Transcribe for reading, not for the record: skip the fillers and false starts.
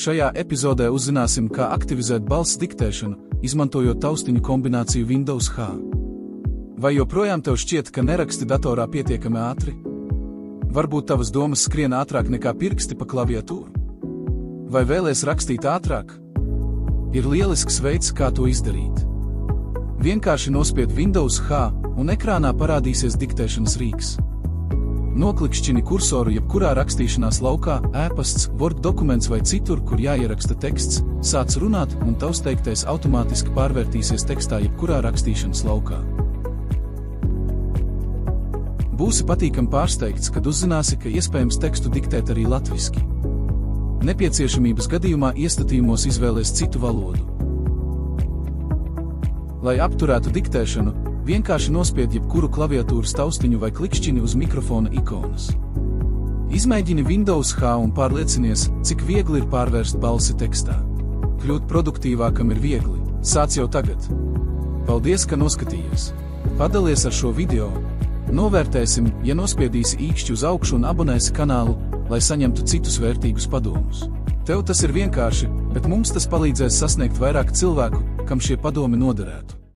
Šajā epizodē uzzināsim, kā aktivizēt balss diktēšanu, izmantojot taustiņu kombināciju Windows H. Vai joprojām tev šķiet, ka neraksti datorā pietiekami ātri? Varbūt tavas domas skrien ātrāk nekā pirksti pa klaviatūru? Vai vēlies rakstīt ātrāk? Ir lielisks veids, kā to izdarīt. Vienkārši nospied Windows H un ekrānā parādīsies diktēšanas rīks. Noklikšķini kursoru jebkurā rakstīšanās laukā, ēpasts, Word dokuments vai citur, kur jāieraksta teksts, sāc runāt un tavs teiktais automātiski pārvērtīsies tekstā jebkurā rakstīšanas laukā. Būsi patīkami pārsteigts, kad uzzināsi, ka iespējams tekstu diktēt arī latviski. Nepieciešamības gadījumā iestatījumos izvēlies citu valodu. Lai apturētu diktēšanu, vienkārši nospied jebkuru klaviatūras taustiņu vai klikšķini uz mikrofona ikonas. Izmēģini Windows H un pārliecinies, cik viegli ir pārvērst balsi tekstā. Kļūt produktīvākam ir viegli. Sāc jau tagad. Paldies, ka noskatījies. Padalies ar šo video. Novērtēsim, ja nospiedīsi īkšķi uz augšu un abonēsi kanālu, lai saņemtu citus vērtīgus padomus. Tev tas ir vienkārši, bet mums tas palīdzēs sasniegt vairāk cilvēku, kam šie padomi noderētu.